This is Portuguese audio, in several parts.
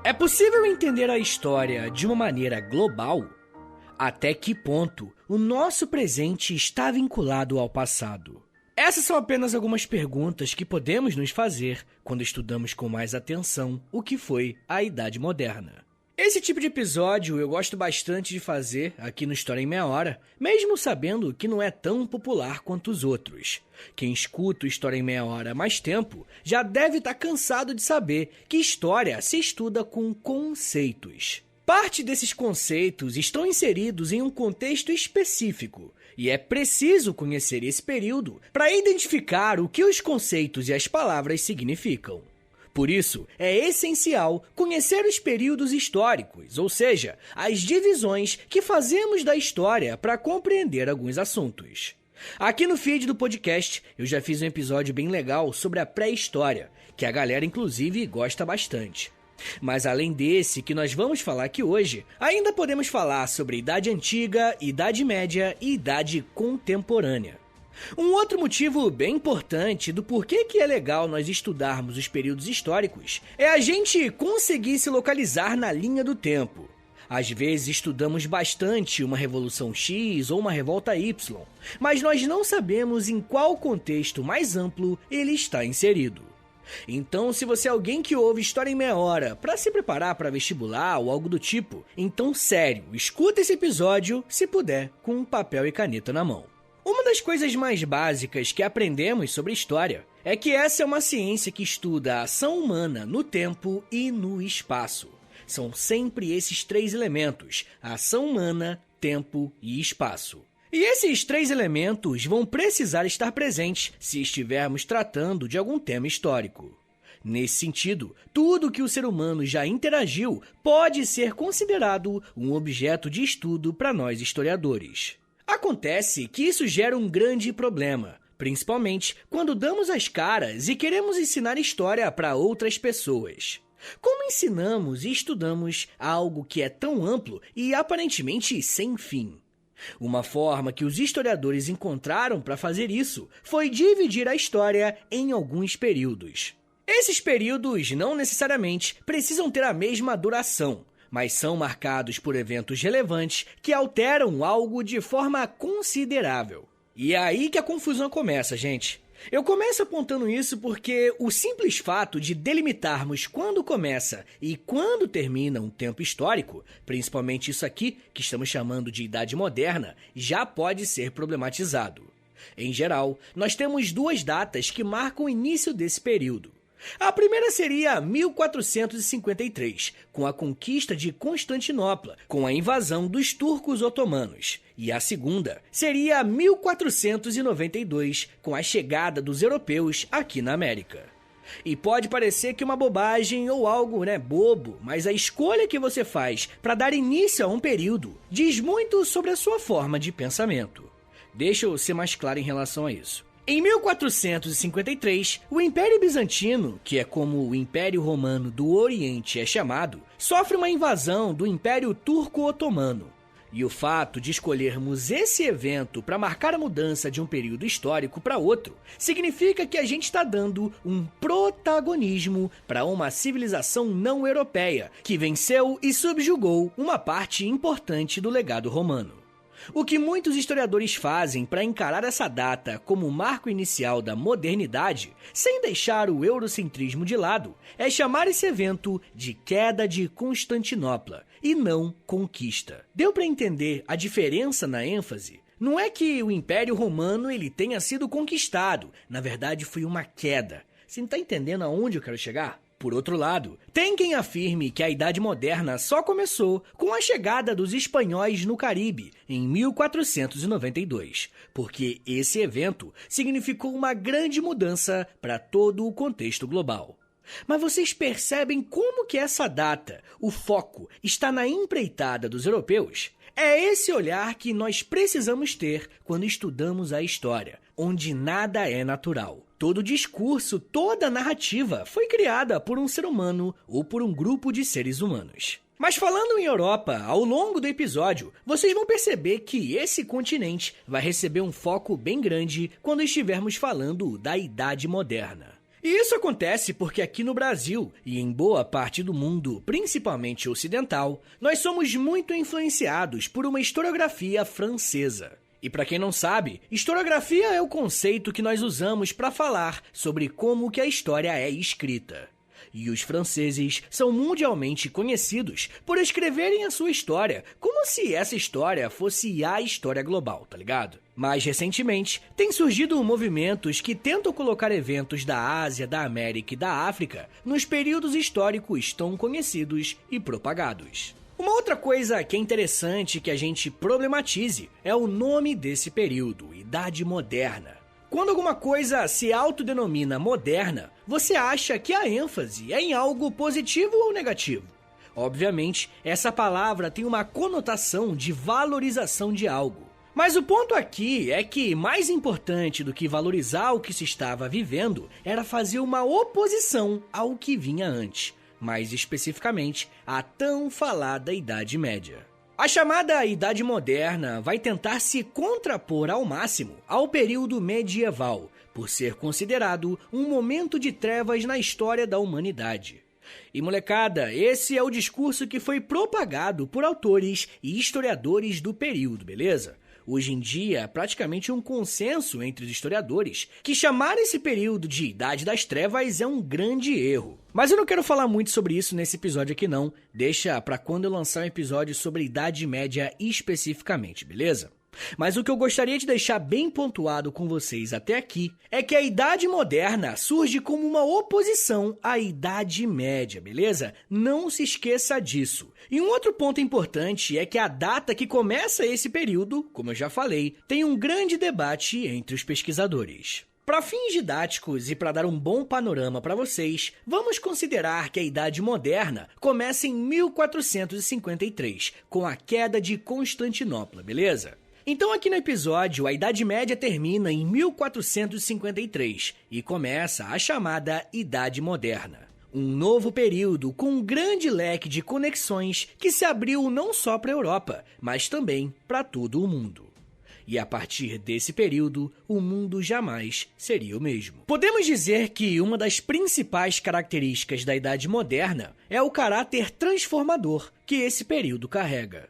É possível entender a história de uma maneira global? Até que ponto o nosso presente está vinculado ao passado? Essas são apenas algumas perguntas que podemos nos fazer quando estudamos com mais atenção o que foi a Idade Moderna. Esse tipo de episódio eu gosto bastante de fazer aqui no História em Meia Hora, mesmo sabendo que não é tão popular quanto os outros. Quem escuta o História em Meia Hora há mais tempo já deve estar cansado de saber que história se estuda com conceitos. Parte desses conceitos estão inseridos em um contexto específico, e é preciso conhecer esse período para identificar o que os conceitos e as palavras significam. Por isso, é essencial conhecer os períodos históricos, ou seja, as divisões que fazemos da história para compreender alguns assuntos. Aqui no feed do podcast, eu já fiz um episódio bem legal sobre a pré-história, que a galera inclusive gosta bastante. Mas além desse que nós vamos falar aqui hoje, ainda podemos falar sobre Idade Antiga, Idade Média e Idade Contemporânea. Um outro motivo bem importante do porquê que é legal nós estudarmos os períodos históricos é a gente conseguir se localizar na linha do tempo. Às vezes estudamos bastante uma Revolução X ou uma Revolta Y, mas nós não sabemos em qual contexto mais amplo ele está inserido. Então, se você é alguém que ouve História em Meia Hora para se preparar para vestibular ou algo do tipo, então sério, escuta esse episódio, se puder, com um papel e caneta na mão. Uma das coisas mais básicas que aprendemos sobre história é que essa é uma ciência que estuda a ação humana no tempo e no espaço. São sempre esses três elementos: a ação humana, tempo e espaço. E esses três elementos vão precisar estar presentes se estivermos tratando de algum tema histórico. Nesse sentido, tudo que o ser humano já interagiu pode ser considerado um objeto de estudo para nós historiadores. Acontece que isso gera um grande problema, principalmente quando damos as caras e queremos ensinar história para outras pessoas. Como ensinamos e estudamos algo que é tão amplo e aparentemente sem fim? Uma forma que os historiadores encontraram para fazer isso foi dividir a história em alguns períodos. Esses períodos não necessariamente precisam ter a mesma duração, mas são marcados por eventos relevantes que alteram algo de forma considerável. E é aí que a confusão começa, gente. Eu começo apontando isso porque o simples fato de delimitarmos quando começa e quando termina um tempo histórico, principalmente isso aqui que estamos chamando de Idade Moderna, já pode ser problematizado. Em geral, nós temos duas datas que marcam o início desse período. A primeira seria 1453, com a conquista de Constantinopla, com a invasão dos turcos otomanos. E a segunda seria 1492, com a chegada dos europeus aqui na América. E pode parecer que uma bobagem ou algo, bobo, mas a escolha que você faz para dar início a um período diz muito sobre a sua forma de pensamento. Deixa eu ser mais claro em relação a isso. Em 1453, o Império Bizantino, que é como o Império Romano do Oriente é chamado, sofre uma invasão do Império Turco-Otomano. E o fato de escolhermos esse evento para marcar a mudança de um período histórico para outro, significa que a gente está dando um protagonismo para uma civilização não europeia, que venceu e subjugou uma parte importante do legado romano. O que muitos historiadores fazem para encarar essa data como o marco inicial da modernidade, sem deixar o eurocentrismo de lado, é chamar esse evento de Queda de Constantinopla e não conquista. Deu para entender a diferença na ênfase? Não é que o Império Romano ele tenha sido conquistado, na verdade foi uma queda. Você não está entendendo aonde eu quero chegar? Por outro lado, tem quem afirme que a Idade Moderna só começou com a chegada dos espanhóis no Caribe, em 1492, porque esse evento significou uma grande mudança para todo o contexto global. Mas vocês percebem como que essa data, o foco, está na empreitada dos europeus? É esse olhar que nós precisamos ter quando estudamos a história, onde nada é natural. Todo discurso, toda narrativa foi criada por um ser humano ou por um grupo de seres humanos. Mas falando em Europa, ao longo do episódio, vocês vão perceber que esse continente vai receber um foco bem grande quando estivermos falando da Idade Moderna. E isso acontece porque aqui no Brasil e em boa parte do mundo, principalmente ocidental, nós somos muito influenciados por uma historiografia francesa. E para quem não sabe, historiografia é o conceito que nós usamos para falar sobre como que a história é escrita. E os franceses são mundialmente conhecidos por escreverem a sua história como se essa história fosse a história global, tá ligado? Mais recentemente, tem surgido movimentos que tentam colocar eventos da Ásia, da América e da África nos períodos históricos tão conhecidos e propagados. Uma outra coisa que é interessante que a gente problematize é o nome desse período, Idade Moderna. Quando alguma coisa se autodenomina moderna, você acha que a ênfase é em algo positivo ou negativo? Obviamente, essa palavra tem uma conotação de valorização de algo. Mas o ponto aqui é que, mais importante do que valorizar o que se estava vivendo, era fazer uma oposição ao que vinha antes, mais especificamente, a tão falada Idade Média. A chamada Idade Moderna vai tentar se contrapor ao máximo ao período medieval, por ser considerado um momento de trevas na história da humanidade. E molecada, esse é o discurso que foi propagado por autores e historiadores do período, beleza? Hoje em dia, é praticamente um consenso entre os historiadores que chamar esse período de Idade das Trevas é um grande erro. Mas eu não quero falar muito sobre isso nesse episódio aqui não, deixa pra quando eu lançar um episódio sobre Idade Média especificamente, beleza? Mas o que eu gostaria de deixar bem pontuado com vocês até aqui é que a Idade Moderna surge como uma oposição à Idade Média, beleza? Não se esqueça disso. E um outro ponto importante é que a data que começa esse período, como eu já falei, tem um grande debate entre os pesquisadores. Para fins didáticos e para dar um bom panorama para vocês, vamos considerar que a Idade Moderna começa em 1453, com a queda de Constantinopla, beleza? Então aqui no episódio, a Idade Média termina em 1453 e começa a chamada Idade Moderna. Um novo período com um grande leque de conexões que se abriu não só para a Europa, mas também para todo o mundo. E a partir desse período, o mundo jamais seria o mesmo. Podemos dizer que uma das principais características da Idade Moderna é o caráter transformador que esse período carrega.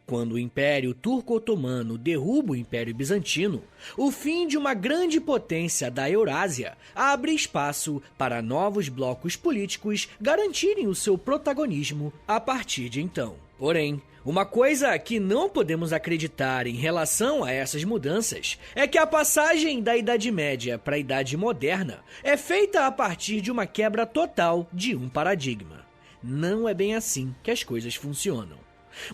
Quando o Império Turco-Otomano derruba o Império Bizantino, o fim de uma grande potência da Eurásia abre espaço para novos blocos políticos garantirem o seu protagonismo a partir de então. Porém, uma coisa que não podemos acreditar em relação a essas mudanças é que a passagem da Idade Média para a Idade Moderna é feita a partir de uma quebra total de um paradigma. Não é bem assim que as coisas funcionam.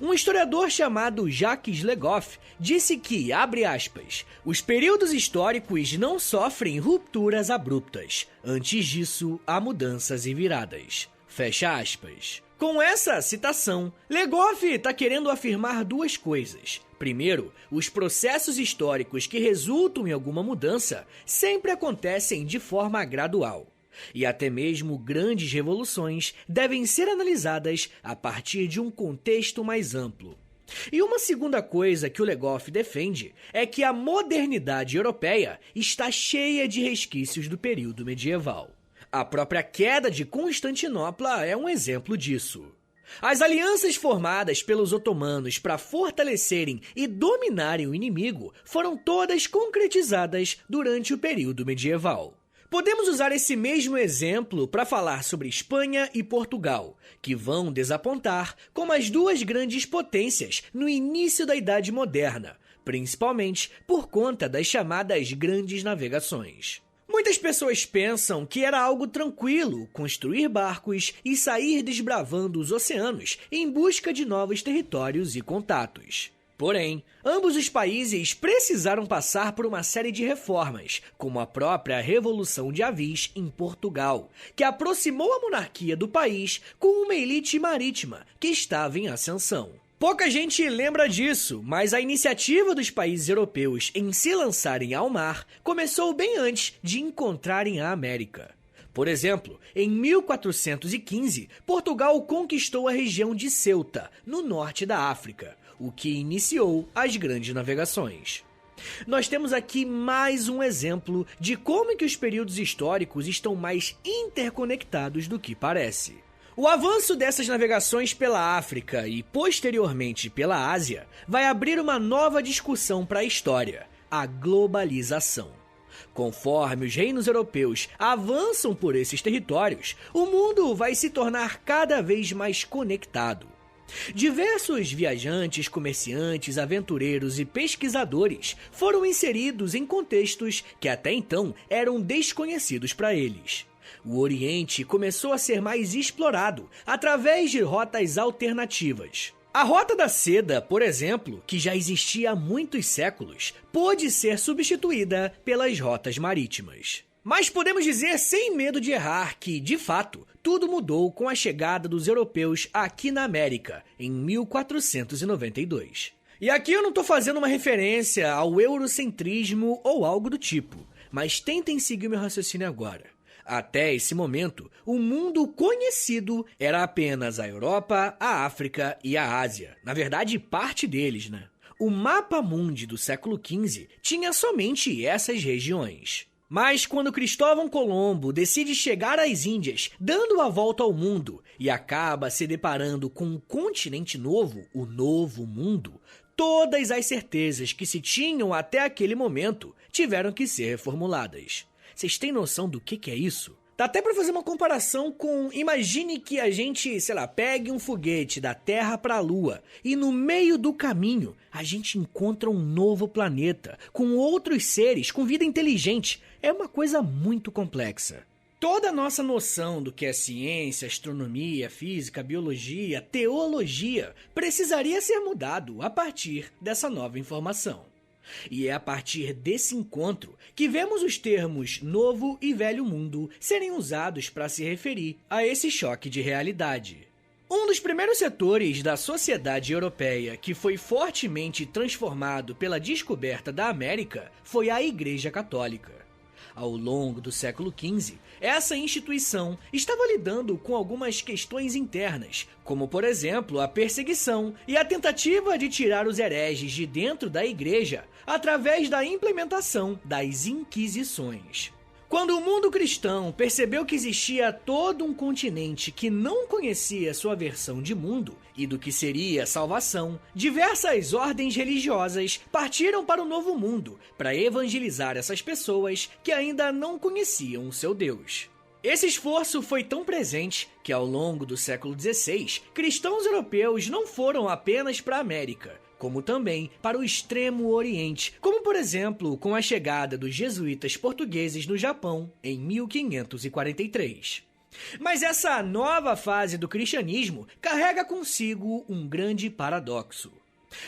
Um historiador chamado Jacques Le Goff disse que, abre aspas, os períodos históricos não sofrem rupturas abruptas. Antes disso, há mudanças e viradas. Fecha aspas. Com essa citação, Le Goff está querendo afirmar duas coisas. Primeiro, os processos históricos que resultam em alguma mudança sempre acontecem de forma gradual. E até mesmo grandes revoluções devem ser analisadas a partir de um contexto mais amplo. E uma segunda coisa que o Le Goff defende é que a modernidade europeia está cheia de resquícios do período medieval. A própria queda de Constantinopla é um exemplo disso. As alianças formadas pelos otomanos para fortalecerem e dominarem o inimigo foram todas concretizadas durante o período medieval. Podemos usar esse mesmo exemplo para falar sobre Espanha e Portugal, que vão desapontar como as duas grandes potências no início da Idade Moderna, principalmente por conta das chamadas grandes navegações. Muitas pessoas pensam que era algo tranquilo construir barcos e sair desbravando os oceanos em busca de novos territórios e contatos. Porém, ambos os países precisaram passar por uma série de reformas, como a própria Revolução de Avis em Portugal, que aproximou a monarquia do país com uma elite marítima que estava em ascensão. Pouca gente lembra disso, mas a iniciativa dos países europeus em se lançarem ao mar começou bem antes de encontrarem a América. Por exemplo, em 1415, Portugal conquistou a região de Ceuta, no norte da África, o que iniciou as grandes navegações. Nós temos aqui mais um exemplo de como que os períodos históricos estão mais interconectados do que parece. O avanço dessas navegações pela África e, posteriormente, pela Ásia, vai abrir uma nova discussão para a história, a globalização. Conforme os reinos europeus avançam por esses territórios, o mundo vai se tornar cada vez mais conectado. Diversos viajantes, comerciantes, aventureiros e pesquisadores foram inseridos em contextos que até então eram desconhecidos para eles. O Oriente começou a ser mais explorado através de rotas alternativas. A Rota da Seda, por exemplo, que já existia há muitos séculos, pôde ser substituída pelas rotas marítimas. Mas podemos dizer sem medo de errar que, de fato, tudo mudou com a chegada dos europeus aqui na América, em 1492. E aqui eu não estou fazendo uma referência ao eurocentrismo ou algo do tipo, mas tentem seguir o meu raciocínio agora. Até esse momento, o mundo conhecido era apenas a Europa, a África e a Ásia. Na verdade, parte deles, né? O mapa mundi do século XV tinha somente essas regiões. Mas quando Cristóvão Colombo decide chegar às Índias, dando a volta ao mundo, e acaba se deparando com um continente novo, o Novo Mundo, todas as certezas que se tinham até aquele momento tiveram que ser reformuladas. Vocês têm noção do que é isso? Dá até pra fazer uma comparação com... Imagine que a gente, pegue um foguete da Terra para a Lua e no meio do caminho a gente encontra um novo planeta, com outros seres, com vida inteligente. É uma coisa muito complexa. Toda a nossa noção do que é ciência, astronomia, física, biologia, teologia precisaria ser mudado a partir dessa nova informação. E é a partir desse encontro que vemos os termos Novo e Velho Mundo serem usados para se referir a esse choque de realidade. Um dos primeiros setores da sociedade europeia que foi fortemente transformado pela descoberta da América foi a Igreja Católica. Ao longo do século XV, essa instituição estava lidando com algumas questões internas, como por exemplo a perseguição e a tentativa de tirar os hereges de dentro da igreja através da implementação das Inquisições. Quando o mundo cristão percebeu que existia todo um continente que não conhecia sua versão de mundo e do que seria salvação, diversas ordens religiosas partiram para o Novo Mundo para evangelizar essas pessoas que ainda não conheciam o seu Deus. Esse esforço foi tão presente que ao longo do século XVI, cristãos europeus não foram apenas para a América, como também para o Extremo Oriente, como por exemplo com a chegada dos jesuítas portugueses no Japão em 1543. Mas essa nova fase do cristianismo carrega consigo um grande paradoxo.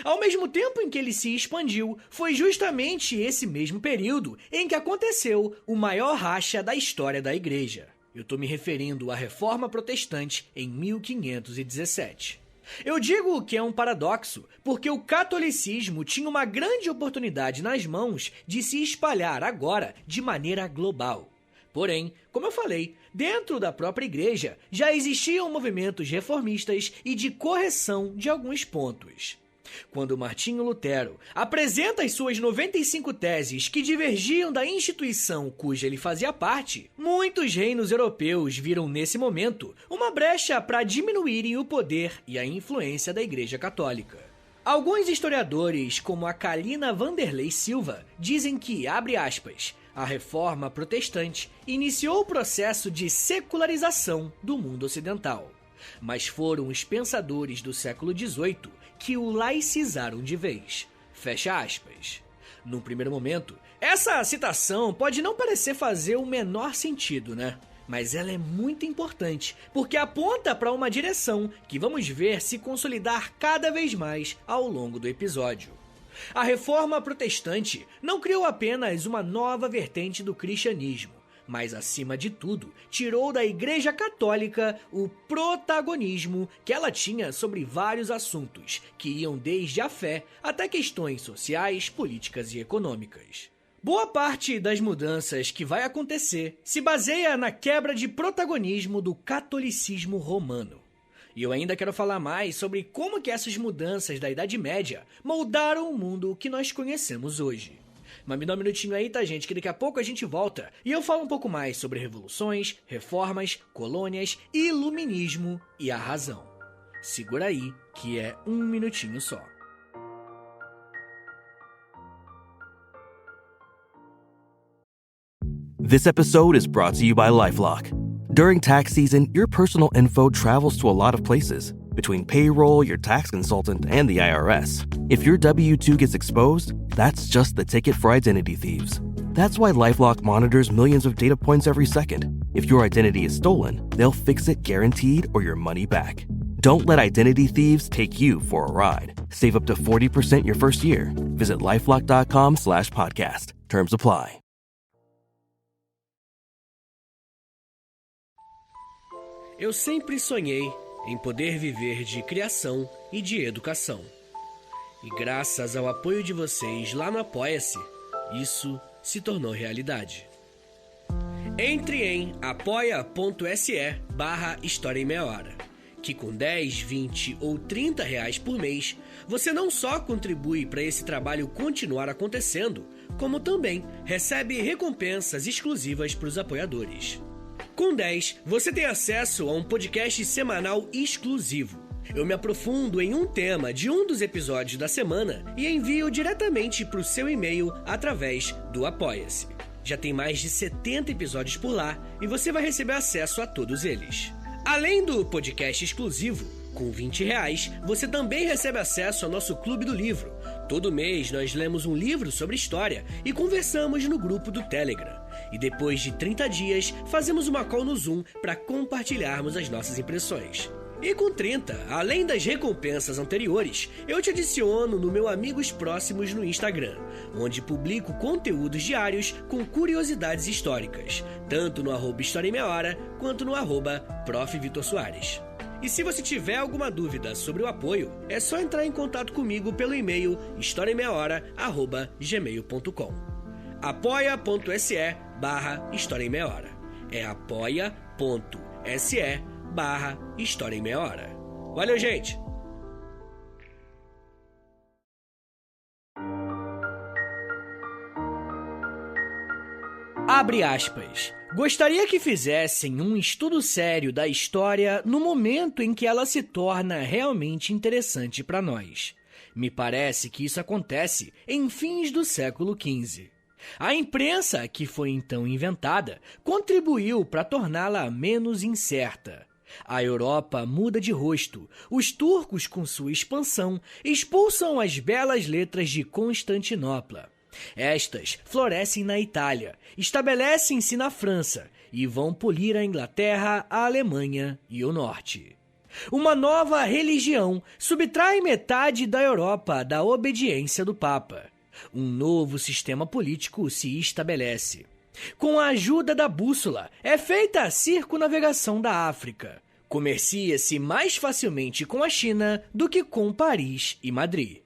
Ao mesmo tempo em que ele se expandiu, foi justamente esse mesmo período em que aconteceu o maior racha da história da igreja. Eu estou me referindo à Reforma Protestante em 1517. Eu digo que é um paradoxo porque o catolicismo tinha uma grande oportunidade nas mãos de se espalhar agora de maneira global. Porém, como eu falei, dentro da própria igreja já existiam movimentos reformistas e de correção de alguns pontos. Quando Martinho Lutero apresenta as suas 95 teses que divergiam da instituição cuja ele fazia parte, muitos reinos europeus viram nesse momento uma brecha para diminuírem o poder e a influência da Igreja Católica. Alguns historiadores, como a Kalina Vanderlei Silva, dizem que, abre aspas, a Reforma Protestante iniciou o processo de secularização do mundo ocidental. Mas foram os pensadores do século XVIII que o laicizaram de vez. Fecha aspas. No primeiro momento, essa citação pode não parecer fazer o menor sentido, né? Mas ela é muito importante, porque aponta para uma direção que vamos ver se consolidar cada vez mais ao longo do episódio. A Reforma Protestante não criou apenas uma nova vertente do cristianismo, mas, acima de tudo, tirou da Igreja Católica o protagonismo que ela tinha sobre vários assuntos, que iam desde a fé até questões sociais, políticas e econômicas. Boa parte das mudanças que vai acontecer se baseia na quebra de protagonismo do catolicismo romano. E eu ainda quero falar mais sobre como que essas mudanças da Idade Média moldaram o mundo que nós conhecemos hoje. Mas me dá um minutinho aí, tá, gente, que daqui a pouco a gente volta e eu falo um pouco mais sobre revoluções, reformas, colônias, iluminismo e a razão. Segura aí, que é um minutinho só. This episode is brought to you by LifeLock. During tax season, your personal info travels to a lot of places. Between payroll, your tax consultant, and the IRS. If your W-2 gets exposed, that's just the ticket for identity thieves. That's why LifeLock monitors millions of data points every second. If your identity is stolen, they'll fix it guaranteed or your money back. Don't let identity thieves take you for a ride. Save up to 40% your first year. Visit LifeLock.com/podcast. Terms apply. Eu sempre sonhei em poder viver de criação e de educação. E graças ao apoio de vocês lá no Apoia-se, isso se tornou realidade. Entre em apoia.se/História em Meia Hora, que com 10, 20 ou 30 reais por mês, você não só contribui para esse trabalho continuar acontecendo, como também recebe recompensas exclusivas para os apoiadores. Com 10, você tem acesso a um podcast semanal exclusivo. Eu me aprofundo em um tema de um dos episódios da semana e envio diretamente para o seu e-mail através do Apoia-se. Já tem mais de 70 episódios por lá e você vai receber acesso a todos eles. Além do podcast exclusivo, com 20 reais, você também recebe acesso ao nosso Clube do Livro. Todo mês nós lemos um livro sobre história e conversamos no grupo do Telegram. E depois de 30 dias, fazemos uma call no Zoom para compartilharmos as nossas impressões. E com 30, além das recompensas anteriores, eu te adiciono no meu Amigos Próximos no Instagram, onde publico conteúdos diários com curiosidades históricas, tanto no @História em Meia Hora, quanto no @Prof. Vitor Soares. E se você tiver alguma dúvida sobre o apoio, é só entrar em contato comigo pelo e-mail historiaemmeiahora@gmail.com. apoia.se/História em Meia Hora. É apoia.se/História em Meia Hora. Valeu, gente! Abre aspas. Gostaria que fizessem um estudo sério da história no momento em que ela se torna realmente interessante para nós. Me parece que isso acontece em fins do século XV. A imprensa, que foi então inventada, contribuiu para torná-la menos incerta. A Europa muda de rosto. Os turcos, com sua expansão, expulsam as belas letras de Constantinopla. Estas florescem na Itália, estabelecem-se na França e vão polir a Inglaterra, a Alemanha e o Norte. Uma nova religião subtrai metade da Europa da obediência do Papa. Um novo sistema político se estabelece. Com a ajuda da bússola, é feita a circunnavegação da África. Comercia-se mais facilmente com a China do que com Paris e Madrid.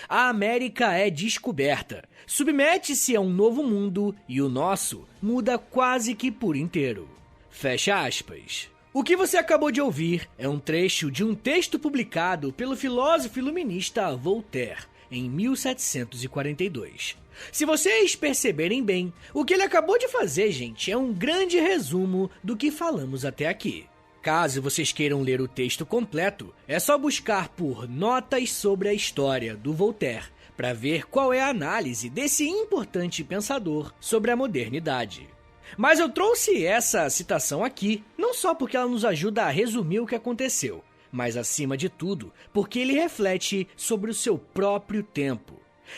A América é descoberta, submete-se a um novo mundo e o nosso muda quase que por inteiro. Fecha aspas. O que você acabou de ouvir é um trecho de um texto publicado pelo filósofo iluminista Voltaire, em 1742. Se vocês perceberem bem, o que ele acabou de fazer, gente, é um grande resumo do que falamos até aqui. Caso vocês queiram ler o texto completo, é só buscar por Notas sobre a História, do Voltaire, para ver qual é a análise desse importante pensador sobre a modernidade. Mas eu trouxe essa citação aqui, não só porque ela nos ajuda a resumir o que aconteceu, mas acima de tudo, porque ele reflete sobre o seu próprio tempo.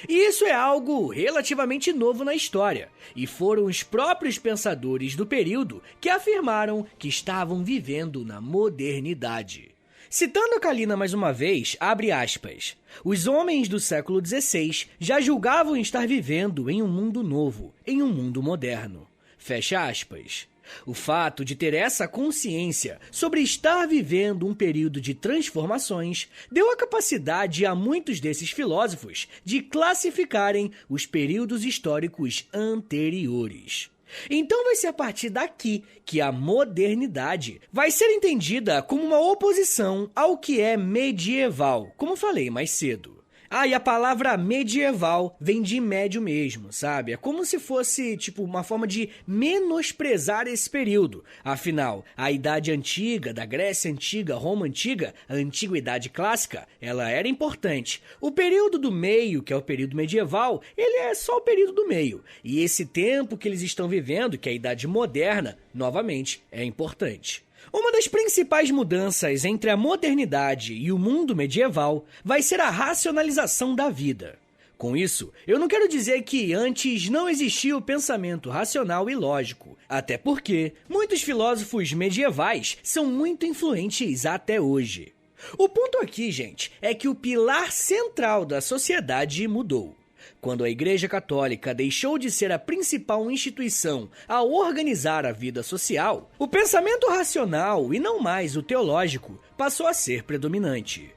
E isso é algo relativamente novo na história, e foram os próprios pensadores do período que afirmaram que estavam vivendo na modernidade. Citando a Kalina mais uma vez, abre aspas, os homens do século XVI já julgavam estar vivendo em um mundo novo, em um mundo moderno. Fecha aspas. O fato de ter essa consciência sobre estar vivendo um período de transformações deu a capacidade a muitos desses filósofos de classificarem os períodos históricos anteriores. Então vai ser a partir daqui que a modernidade vai ser entendida como uma oposição ao que é medieval, como falei mais cedo. E a palavra medieval vem de médio mesmo, sabe? É como se fosse, uma forma de menosprezar esse período. Afinal, a Idade Antiga, da Grécia Antiga, Roma Antiga, a Antiguidade Clássica, ela era importante. O período do meio, que é o período medieval, ele é só o período do meio. E esse tempo que eles estão vivendo, que é a Idade Moderna, novamente, é importante. Uma das principais mudanças entre a modernidade e o mundo medieval vai ser a racionalização da vida. Com isso, eu não quero dizer que antes não existia o pensamento racional e lógico, até porque muitos filósofos medievais são muito influentes até hoje. O ponto aqui, gente, é que o pilar central da sociedade mudou. Quando a Igreja Católica deixou de ser a principal instituição a organizar a vida social, o pensamento racional, e não mais o teológico, passou a ser predominante.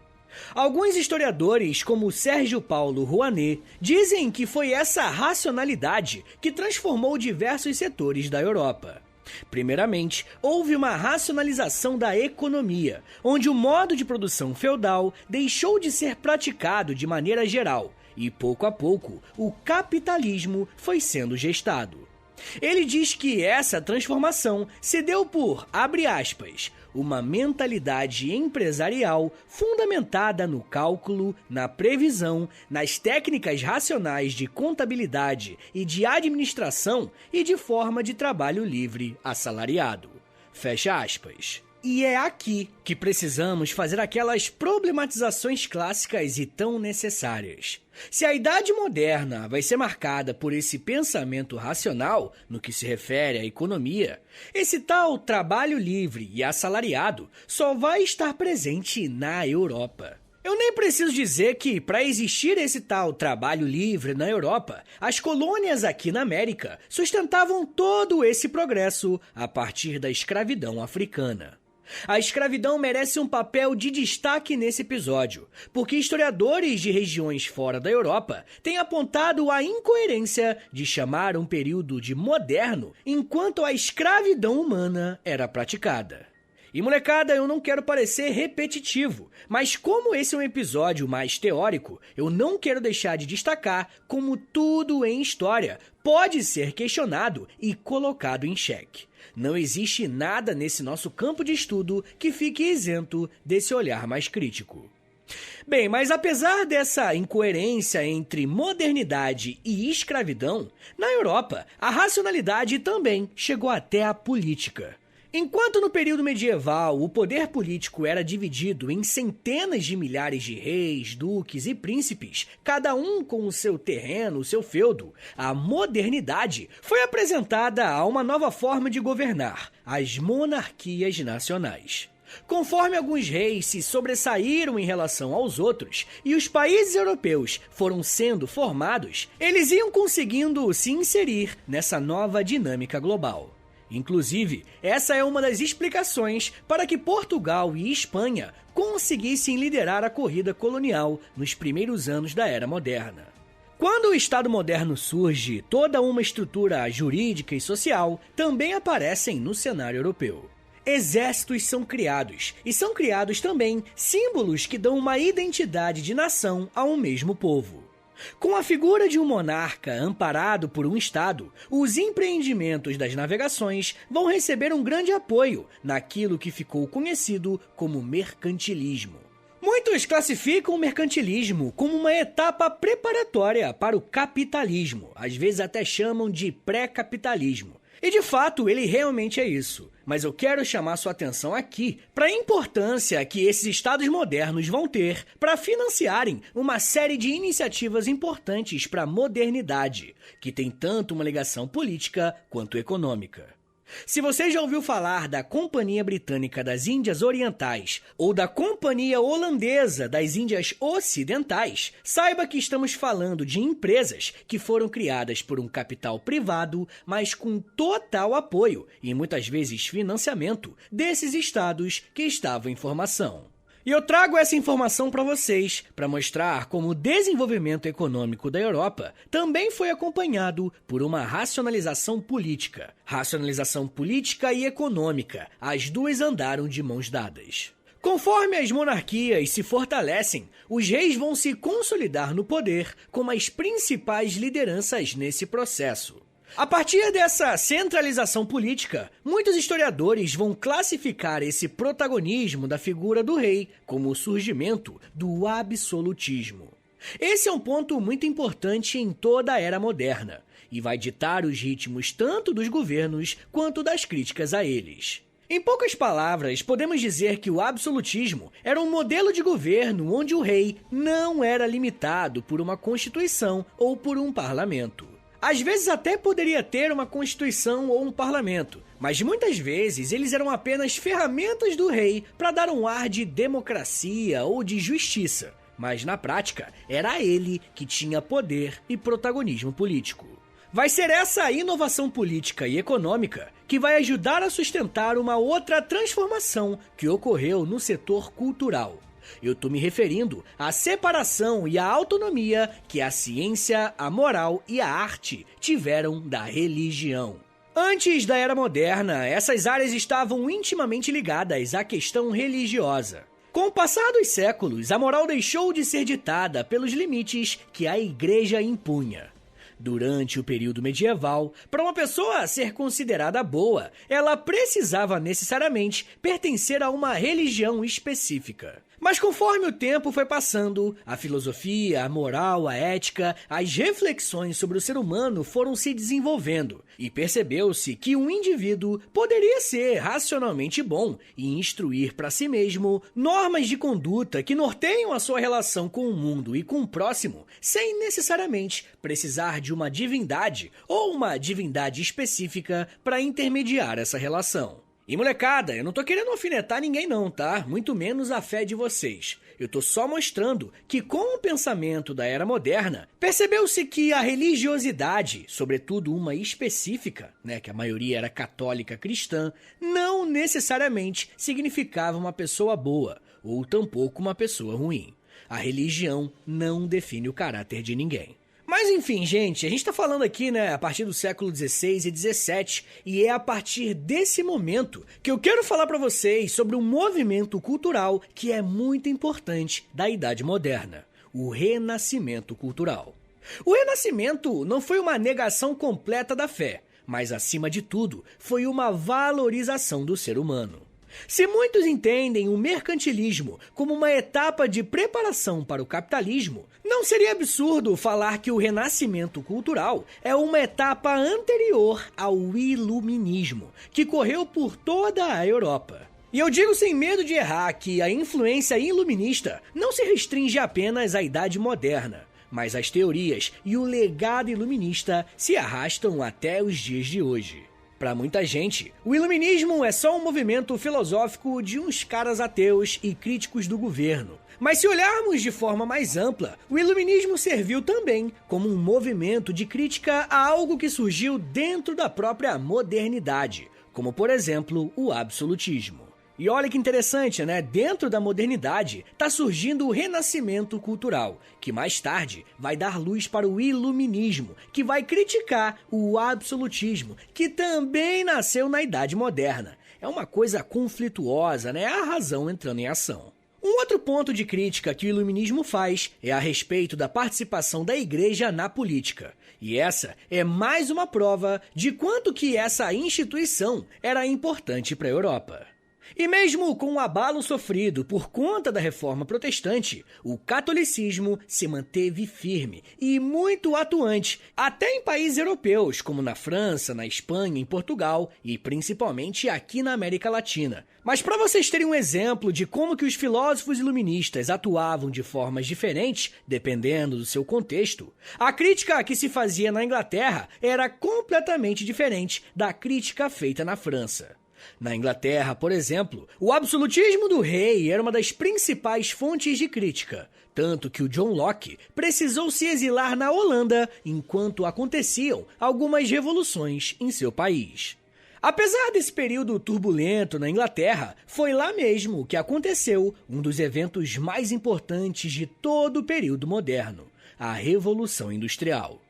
Alguns historiadores, como Sérgio Paulo Rouanet, dizem que foi essa racionalidade que transformou diversos setores da Europa. Primeiramente, houve uma racionalização da economia, onde o modo de produção feudal deixou de ser praticado de maneira geral, e pouco a pouco o capitalismo foi sendo gestado. Ele diz que essa transformação se deu por, abre aspas, uma mentalidade empresarial fundamentada no cálculo, na previsão, nas técnicas racionais de contabilidade e de administração e de forma de trabalho livre assalariado. Fecha aspas. E é aqui que precisamos fazer aquelas problematizações clássicas e tão necessárias. Se a Idade Moderna vai ser marcada por esse pensamento racional no que se refere à economia, esse tal trabalho livre e assalariado só vai estar presente na Europa. Eu nem preciso dizer que, para existir esse tal trabalho livre na Europa, as colônias aqui na América sustentavam todo esse progresso a partir da escravidão africana. A escravidão merece um papel de destaque nesse episódio, porque historiadores de regiões fora da Europa têm apontado a incoerência de chamar um período de moderno enquanto a escravidão humana era praticada. E molecada, eu não quero parecer repetitivo, mas como esse é um episódio mais teórico, eu não quero deixar de destacar como tudo em história pode ser questionado e colocado em xeque. Não existe nada nesse nosso campo de estudo que fique isento desse olhar mais crítico. Bem, mas apesar dessa incoerência entre modernidade e escravidão, na Europa, a racionalidade também chegou até a política. Enquanto no período medieval o poder político era dividido em centenas de milhares de reis, duques e príncipes, cada um com o seu terreno, o seu feudo, a modernidade foi apresentada a uma nova forma de governar, as monarquias nacionais. Conforme alguns reis se sobressaíram em relação aos outros e os países europeus foram sendo formados, eles iam conseguindo se inserir nessa nova dinâmica global. Inclusive, essa é uma das explicações para que Portugal e Espanha conseguissem liderar a corrida colonial nos primeiros anos da Era Moderna. Quando o Estado moderno surge, toda uma estrutura jurídica e social também aparecem no cenário europeu. Exércitos são criados, e são criados também símbolos que dão uma identidade de nação a um mesmo povo. Com a figura de um monarca amparado por um Estado, os empreendimentos das navegações vão receber um grande apoio naquilo que ficou conhecido como mercantilismo. Muitos classificam o mercantilismo como uma etapa preparatória para o capitalismo, às vezes até chamam de pré-capitalismo. E de fato, ele realmente é isso. Mas eu quero chamar sua atenção aqui para a importância que esses estados modernos vão ter para financiarem uma série de iniciativas importantes para a modernidade, que tem tanto uma ligação política quanto econômica. Se você já ouviu falar da Companhia Britânica das Índias Orientais ou da Companhia Holandesa das Índias Ocidentais, saiba que estamos falando de empresas que foram criadas por um capital privado, mas com total apoio e muitas vezes financiamento desses estados que estavam em formação. E eu trago essa informação para vocês, para mostrar como o desenvolvimento econômico da Europa também foi acompanhado por uma racionalização política. Racionalização política e econômica, as duas andaram de mãos dadas. Conforme as monarquias se fortalecem, os reis vão se consolidar no poder como as principais lideranças nesse processo. A partir dessa centralização política, muitos historiadores vão classificar esse protagonismo da figura do rei como o surgimento do absolutismo. Esse é um ponto muito importante em toda a era moderna e vai ditar os ritmos tanto dos governos quanto das críticas a eles. Em poucas palavras, podemos dizer que o absolutismo era um modelo de governo onde o rei não era limitado por uma constituição ou por um parlamento. Às vezes até poderia ter uma constituição ou um parlamento, mas muitas vezes eles eram apenas ferramentas do rei para dar um ar de democracia ou de justiça. Mas na prática, era ele que tinha poder e protagonismo político. Vai ser essa inovação política e econômica que vai ajudar a sustentar uma outra transformação que ocorreu no setor cultural. Eu estou me referindo à separação e à autonomia que a ciência, a moral e a arte tiveram da religião. Antes da Era Moderna, essas áreas estavam intimamente ligadas à questão religiosa. Com o passar dos séculos, a moral deixou de ser ditada pelos limites que a Igreja impunha. Durante o período medieval, para uma pessoa ser considerada boa, ela precisava necessariamente pertencer a uma religião específica. Mas conforme o tempo foi passando, a filosofia, a moral, a ética, as reflexões sobre o ser humano foram se desenvolvendo e percebeu-se que um indivíduo poderia ser racionalmente bom e instruir para si mesmo normas de conduta que norteiam a sua relação com o mundo e com o próximo, sem necessariamente precisar de uma divindade ou uma divindade específica para intermediar essa relação. E molecada, eu não tô querendo alfinetar ninguém não, tá? Muito menos a fé de vocês. Eu tô só mostrando que com o pensamento da Era Moderna, percebeu-se que a religiosidade, sobretudo uma específica, que a maioria era católica cristã, não necessariamente significava uma pessoa boa, ou tampouco uma pessoa ruim. A religião não define o caráter de ninguém. Mas enfim, gente, a gente tá falando aqui, a partir do século XVI e XVII, e é a partir desse momento que eu quero falar pra vocês sobre um movimento cultural que é muito importante da Idade Moderna, o Renascimento Cultural. O Renascimento não foi uma negação completa da fé, mas acima de tudo, foi uma valorização do ser humano. Se muitos entendem o mercantilismo como uma etapa de preparação para o capitalismo, não seria absurdo falar que o renascimento cultural é uma etapa anterior ao iluminismo, que correu por toda a Europa. E eu digo sem medo de errar que a influência iluminista não se restringe apenas à Idade Moderna, mas as teorias e o legado iluminista se arrastam até os dias de hoje. Para muita gente, o iluminismo é só um movimento filosófico de uns caras ateus e críticos do governo. Mas se olharmos de forma mais ampla, o iluminismo serviu também como um movimento de crítica a algo que surgiu dentro da própria modernidade, como por exemplo o absolutismo. E olha que interessante, Dentro da modernidade está surgindo o renascimento cultural, que mais tarde vai dar luz para o iluminismo, que vai criticar o absolutismo, que também nasceu na Idade Moderna. É uma coisa conflituosa, A razão entrando em ação. Um outro ponto de crítica que o iluminismo faz é a respeito da participação da Igreja na política. E essa é mais uma prova de quanto que essa instituição era importante para a Europa. E mesmo com o abalo sofrido por conta da Reforma Protestante, o catolicismo se manteve firme e muito atuante, até em países europeus, como na França, na Espanha, em Portugal e principalmente aqui na América Latina. Mas para vocês terem um exemplo de como que os filósofos iluministas atuavam de formas diferentes, dependendo do seu contexto, a crítica que se fazia na Inglaterra era completamente diferente da crítica feita na França. Na Inglaterra, por exemplo, o absolutismo do rei era uma das principais fontes de crítica, tanto que o John Locke precisou se exilar na Holanda enquanto aconteciam algumas revoluções em seu país. Apesar desse período turbulento na Inglaterra, foi lá mesmo que aconteceu um dos eventos mais importantes de todo o período moderno, a Revolução Industrial.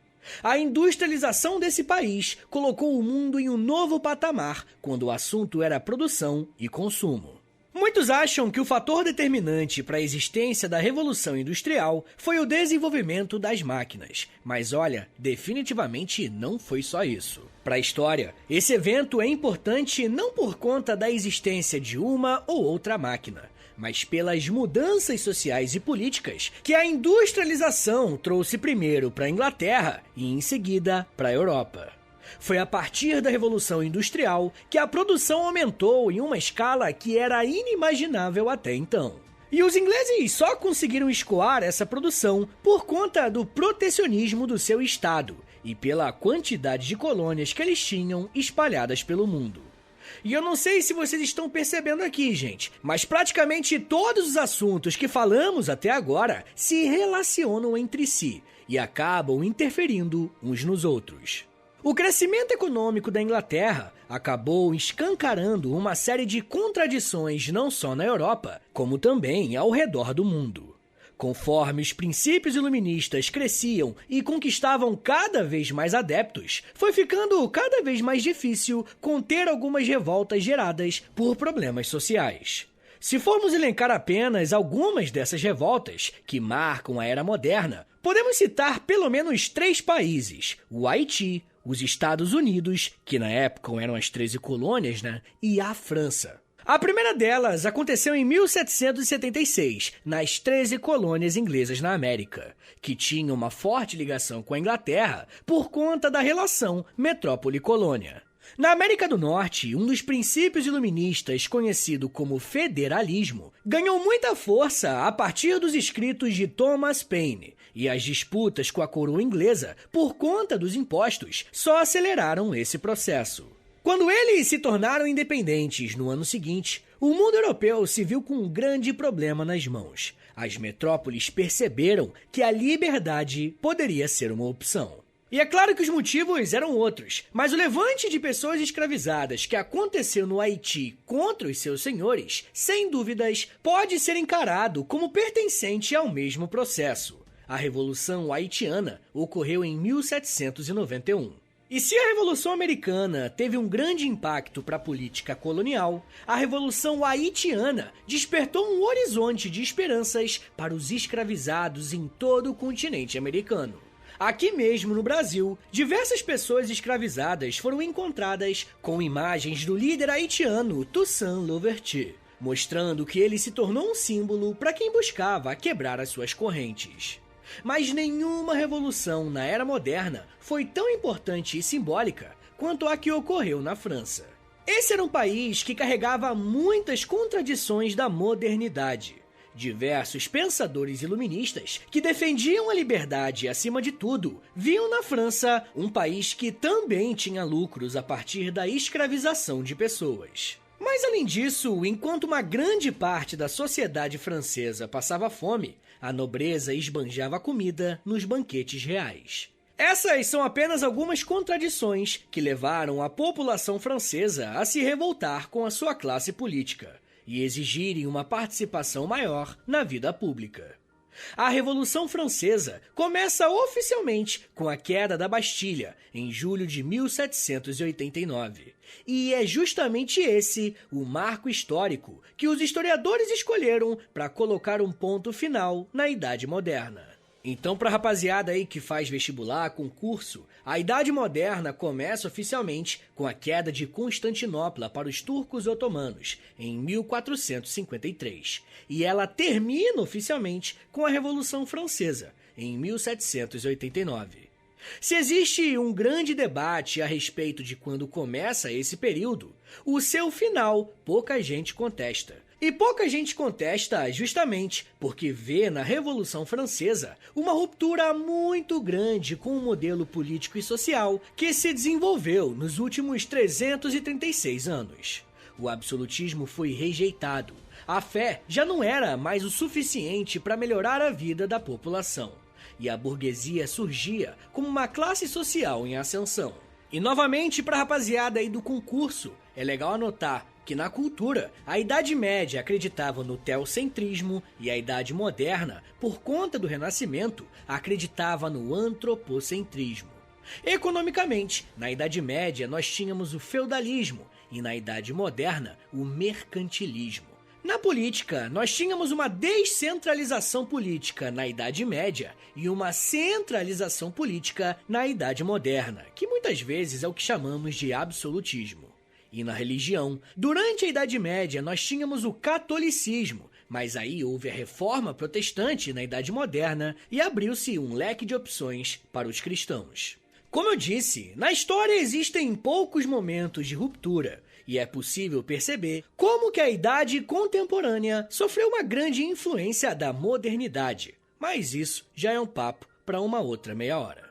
A industrialização desse país colocou o mundo em um novo patamar quando o assunto era produção e consumo. Muitos acham que o fator determinante para a existência da Revolução Industrial foi o desenvolvimento das máquinas, mas olha, definitivamente não foi só isso. Para a história, esse evento é importante não por conta da existência de uma ou outra máquina, mas pelas mudanças sociais e políticas que a industrialização trouxe primeiro para a Inglaterra e em seguida para a Europa. Foi a partir da Revolução Industrial que a produção aumentou em uma escala que era inimaginável até então. E os ingleses só conseguiram escoar essa produção por conta do protecionismo do seu estado e pela quantidade de colônias que eles tinham espalhadas pelo mundo. E eu não sei se vocês estão percebendo aqui, gente, mas praticamente todos os assuntos que falamos até agora se relacionam entre si e acabam interferindo uns nos outros. O crescimento econômico da Inglaterra acabou escancarando uma série de contradições não só na Europa, como também ao redor do mundo. Conforme os princípios iluministas cresciam e conquistavam cada vez mais adeptos, foi ficando cada vez mais difícil conter algumas revoltas geradas por problemas sociais. Se formos elencar apenas algumas dessas revoltas que marcam a era moderna, podemos citar pelo menos 3 países: o Haiti, os Estados Unidos, que na época eram as 13 colônias, e a França. A primeira delas aconteceu em 1776, nas 13 colônias inglesas na América, que tinham uma forte ligação com a Inglaterra por conta da relação metrópole-colônia. Na América do Norte, um dos princípios iluministas, conhecido como federalismo, ganhou muita força a partir dos escritos de Thomas Paine, e as disputas com a coroa inglesa, por conta dos impostos, só aceleraram esse processo. Quando eles se tornaram independentes no ano seguinte, o mundo europeu se viu com um grande problema nas mãos. As metrópoles perceberam que a liberdade poderia ser uma opção. E é claro que os motivos eram outros, mas o levante de pessoas escravizadas que aconteceu no Haiti contra os seus senhores, sem dúvidas, pode ser encarado como pertencente ao mesmo processo. A Revolução Haitiana ocorreu em 1791. E se a Revolução Americana teve um grande impacto para a política colonial, a Revolução Haitiana despertou um horizonte de esperanças para os escravizados em todo o continente americano. Aqui mesmo no Brasil, diversas pessoas escravizadas foram encontradas com imagens do líder haitiano Toussaint Louverture, mostrando que ele se tornou um símbolo para quem buscava quebrar as suas correntes. Mas nenhuma revolução na era moderna foi tão importante e simbólica quanto a que ocorreu na França. Esse era um país que carregava muitas contradições da modernidade. Diversos pensadores iluministas que defendiam a liberdade acima de tudo viam na França um país que também tinha lucros a partir da escravização de pessoas. Mas além disso, enquanto uma grande parte da sociedade francesa passava fome, a nobreza esbanjava comida nos banquetes reais. Essas são apenas algumas contradições que levaram a população francesa a se revoltar com a sua classe política e exigirem uma participação maior na vida pública. A Revolução Francesa começa oficialmente com a queda da Bastilha, em julho de 1789. E é justamente esse o marco histórico que os historiadores escolheram para colocar um ponto final na Idade Moderna. Então, para a rapaziada aí que faz vestibular, concurso, a Idade Moderna começa oficialmente com a queda de Constantinopla para os turcos otomanos, em 1453. E ela termina oficialmente com a Revolução Francesa, em 1789. Se existe um grande debate a respeito de quando começa esse período, o seu final pouca gente contesta. E pouca gente contesta justamente porque vê na Revolução Francesa uma ruptura muito grande com o modelo político e social que se desenvolveu nos últimos 336 anos. O absolutismo foi rejeitado. A fé já não era mais o suficiente para melhorar a vida da população. E a burguesia surgia como uma classe social em ascensão. E novamente pra rapaziada aí do concurso, é legal anotar que na cultura, a Idade Média acreditava no teocentrismo e a Idade Moderna, por conta do Renascimento, acreditava no antropocentrismo. Economicamente, na Idade Média nós tínhamos o feudalismo e na Idade Moderna o mercantilismo. Na política, nós tínhamos uma descentralização política na Idade Média e uma centralização política na Idade Moderna, que muitas vezes é o que chamamos de absolutismo. E na religião, durante a Idade Média nós tínhamos o catolicismo, mas aí houve a reforma protestante na Idade Moderna e abriu-se um leque de opções para os cristãos. Como eu disse, na história existem poucos momentos de ruptura, e é possível perceber como que a idade contemporânea sofreu uma grande influência da modernidade. Mas isso já é um papo para uma outra meia hora.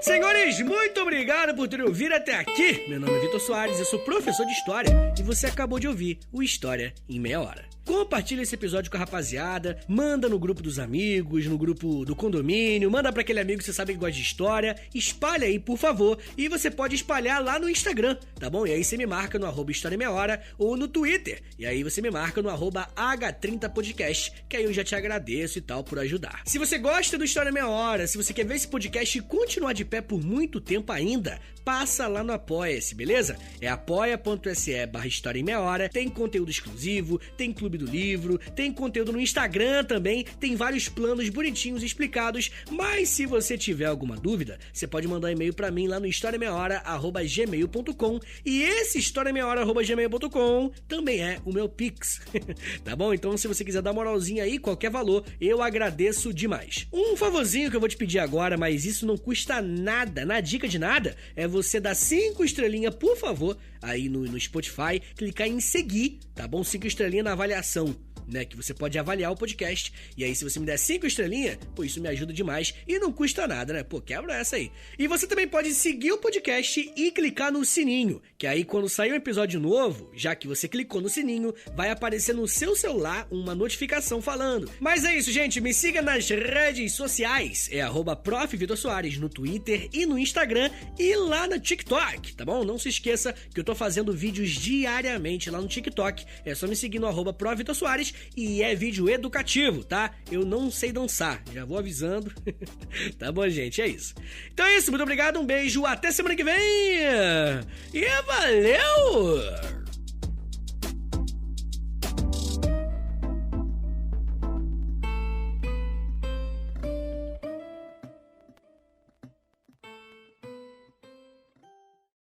Senhores, muito obrigado por terem ouvido até aqui. Meu nome é Vitor Soares, eu sou professor de História e você acabou de ouvir o História em Meia Hora. Compartilha esse episódio com a rapaziada, manda no grupo dos amigos, no grupo do condomínio, manda pra aquele amigo que você sabe que gosta de história, espalha aí, por favor, e você pode espalhar lá no Instagram, tá bom? E aí você me marca no @História em Meia Hora ou no Twitter, e aí você me marca no @H30podcast, que aí eu já te agradeço e tal por ajudar. Se você gosta do História em Meia Hora, se você quer ver esse podcast continuar de pé por muito tempo ainda, passa lá no Apoia-se, beleza? É apoia.se/História em Meia Hora, tem conteúdo exclusivo, tem clube do livro, tem conteúdo no Instagram também, tem vários planos bonitinhos explicados, mas se você tiver alguma dúvida, você pode mandar um e-mail pra mim lá no historiameiahora@gmail.com e esse historiameiahora@gmail.com também é o meu Pix, tá bom? Então se você quiser dar moralzinha aí, qualquer valor, eu agradeço demais. Um favorzinho que eu vou te pedir agora, mas isso não custa nada, na dica de nada, é você dar 5 estrelinhas, por favor, aí no Spotify, clicar em seguir, tá bom? 5 estrelinhas na avaliação, né, que você pode avaliar o podcast, e aí se você me der 5 estrelinhas, pô, isso me ajuda demais e não custa nada, né, pô, quebra essa aí. E você também pode seguir o podcast e clicar no sininho, que aí quando sair um episódio novo, já que você clicou no sininho, vai aparecer no seu celular uma notificação falando. Mas é isso, gente, me siga nas redes sociais, é @Prof. Vitor Soares no Twitter e no Instagram e lá no TikTok, tá bom? Não se esqueça que eu tô fazendo vídeos diariamente lá no TikTok, é só me seguir no @Prof. Vitor Soares e é vídeo educativo, tá? Eu não sei dançar, já vou avisando. Tá bom, gente? É isso. Então é isso, muito obrigado, um beijo, até semana que vem! E valeu!